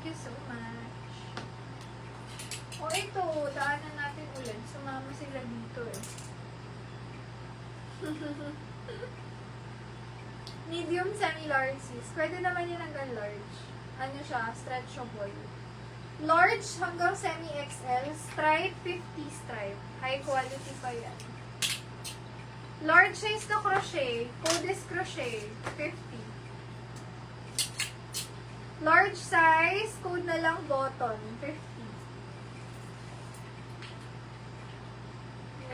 you so much. O ito, daanan natin ulit. Sumama sila dito eh. Medium semi-large sis. Pwede naman yun hanggang large. Ano siya? Stretchable. Large hanggang semi-XL. Stripe, 50 stripe. High quality pa yan. Large size na crochet. Codes crochet. 50. Large size. Code na lang button. 50.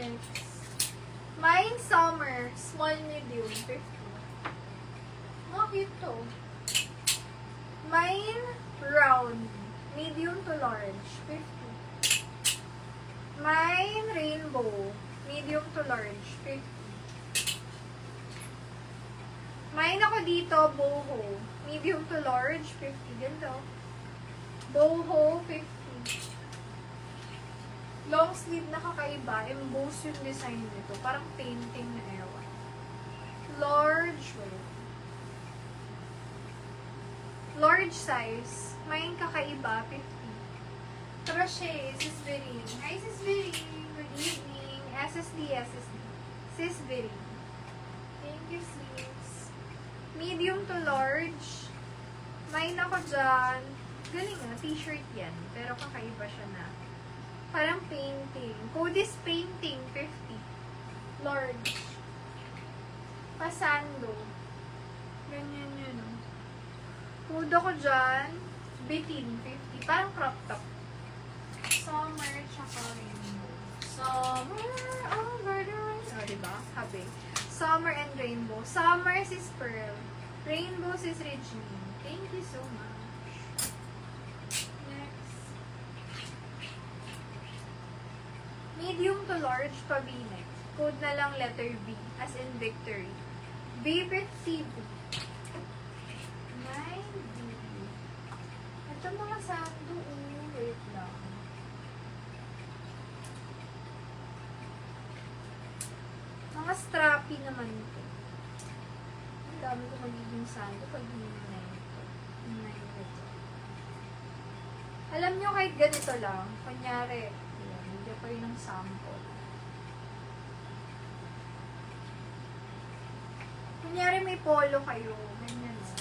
Next. Mine summer. Small medium. 50. Oh, cute to. Mine round. Medium to large. 50. Mine rainbow. Medium to large. 50. Mine ako dito, boho. Medium to large. 50. Ganito. Boho. 50. Long sleeve na kakaiba. Emboss yung design nito. Parang painting na ewan. Large. Large size. Mine kakaiba. 50. Crochet. Sis Verine. Hi, Sis Verine. Good evening. SSD. Sis Verine. Thank you, sis. Medium to large. Mine ako dyan. Galing nga. T-shirt yan. Pero kakaiba siya na. Parang painting. Code is painting. 50. Large. Pasando. Ganyan yun, no? Code ako dyan. Bitin. 50. Parang crop top. Summer, tsaka rainbow. Summer over the rainbow. Oh, diba? Habi. Summer and rainbow. Summer is Pearl. Rainbow is Regine. Thank you so much. Next. Medium to large pa V-neck. Code na lang letter B. As in victory. B50. 9B. Ito mga sando. Wait lang. Mga strappy naman ito. Ang dami ko magiging sando pag hindi na ito. Alam nyo, kahit ganito lang, kunyari, hindi pa rin ng sample. Kunyari may polo kayo, ganyan o.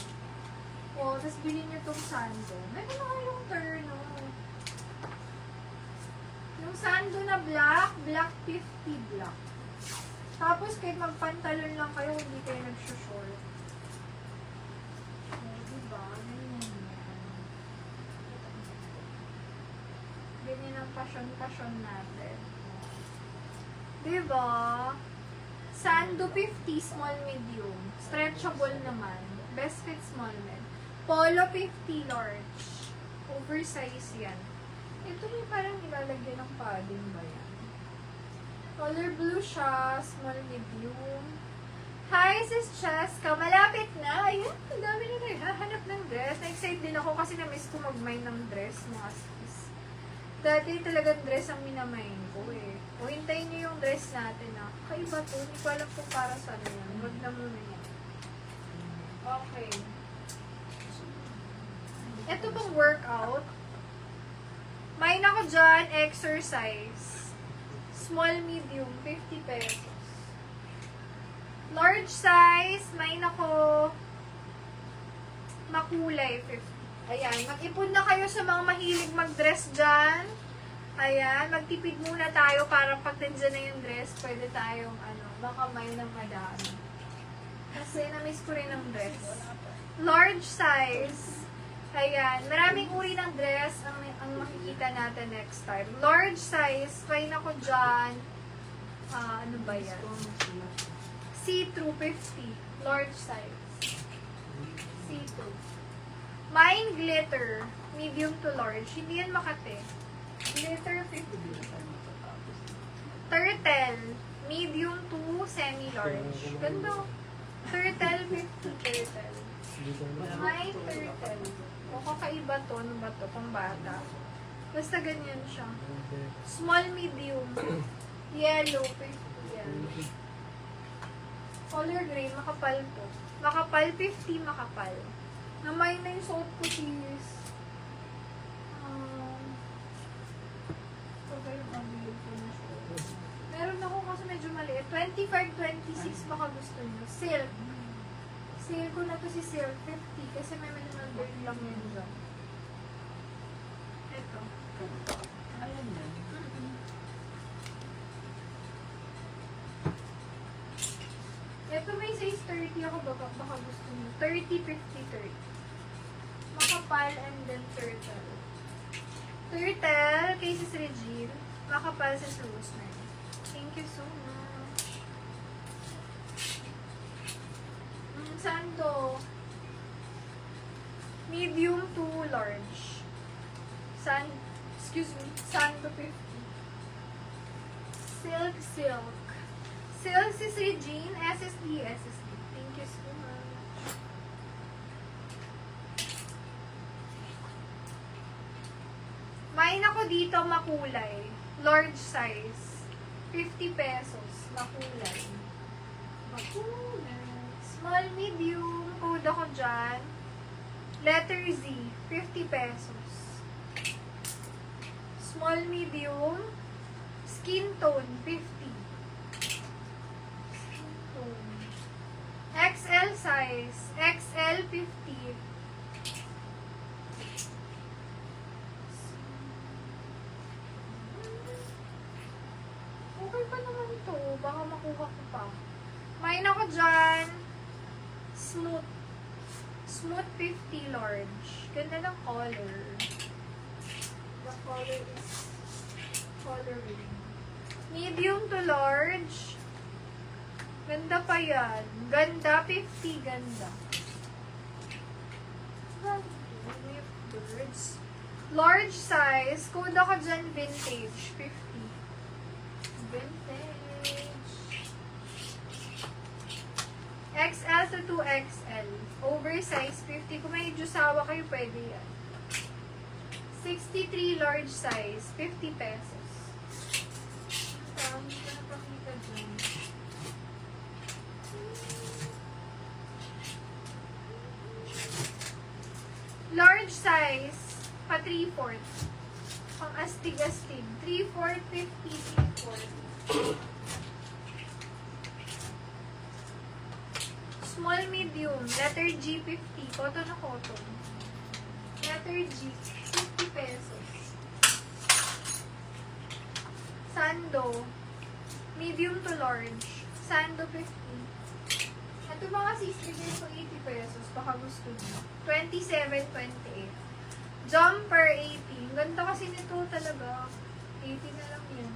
O, tapos bilhin nyo itong sando. Meron na kayong turn, o. Yung sando na black, black 50 black. Tapos, kahit magpantalon lang kayo, hindi kayo nagsushort. O, diba? Ganyan yan. Ganyan ang pasyon-pasyon natin. Diba? Sando 50, small medium. Stretchable naman. Best fit small med. Polo 50, large. Oversize yan. Ito may parang nilalagyan ng padding ba yan? Color blue siya, small medium. Hi, sis Cheska. Malapit na. Ayun, ang dami na naghahanap ng dress. Na-excite din ako kasi na-miss ko mag-mine ng dress, mga sis. Dati talagang dress ang minamain ko eh. O, hintayin niyo yung dress natin ah. Kaiba to. Hindi ko alam kung para saan yan. Wag na muna yan. Okay. Ito bang workout? Mine ako dyan, exercise. Small, medium, 50 pesos. Large size, mine ako makulay, 50. Ayan, mag-ipon na kayo sa mga mahilig mag-dress dyan. Ayan, magtipid muna tayo para pag nandyan na yung dress, pwede tayong, makamay ng madami. Kasi na-miss ko rin ang dress. Large size. Ayan, maraming uri ng dress ang makikita natin next time. Large size, fine ako dyan. Ano ba yan? See-through 50. Large size. See-through. Mine glitter. Medium to large. Hindi yan makate. Glitter 50. Turtle. Medium to semi-large. Ganda. Turtle 50. Turtle. Mine turtle. O kakaiba to. Ano ba to? Pang bata. Basta ganyan siya. Small, medium. Yellow. 50 yan. Color gray. Makapal po. Makapal 50. Makapal. Namay na yung suot ko, sis. bagay yung pambilog ko na siya. Meron ako kasi medyo maliit. 25, 26 baka gusto nyo. Silk. Sale ko na to si Silk 50 kasi may minimal burn lang yun dyan. Ito. Ayan yan. Ito may size 30 ako baka gusto nyo. 30, 50, 30. Makapal and then turtle. Turtle, kay Sis Regine. Makapal Sis Rosemary. Thank you so much. Saan to? Medium to large. Excuse me, saan to 50? Silk, silk. Silk Sis Regine, SSD, SSD. Thank you so much. May ako dito makulay. Large size. 50 pesos. Makulay. Makulay. Small, medium. Code ako dyan. Letter Z. 50 pesos. Small, medium. Skin tone. 50. Skin tone. XL size. XL 50. Okay pa naman to. Baka makuha ko pa. May ako dyan. Smooth. Smooth 50 large. Ganda ng color. The color is coloring. Medium to large. Ganda pa yan. Ganda. 50. Ganda. Birds. Large size. Code ako dyan vintage. 50. Vintage. XL to 2XL. Oversize 50. Kung may jusawa kayo, pwede yan. 63 large size. 50 pesos. Hindi ko napakita dyan. Large size. Pa 3/4. Pang astig-astig. 3/4, 50, 3/4. Small, medium. Letter G, 50. Cotton na cotton. Letter G, 50 pesos. Sando. Medium to large. Sando, 50. Ito mga sisters ko 80 pesos. Baka gusto nyo. 27, 28. Jumper, 80. Ganda kasi nito talaga. 80 na lang yan.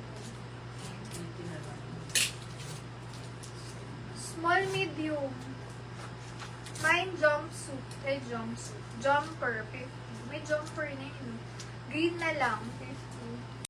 Small, medium. Mine jumpsuit. Jumpsuit. Jumper, 50. May jumper na yun. Green na lang, 50.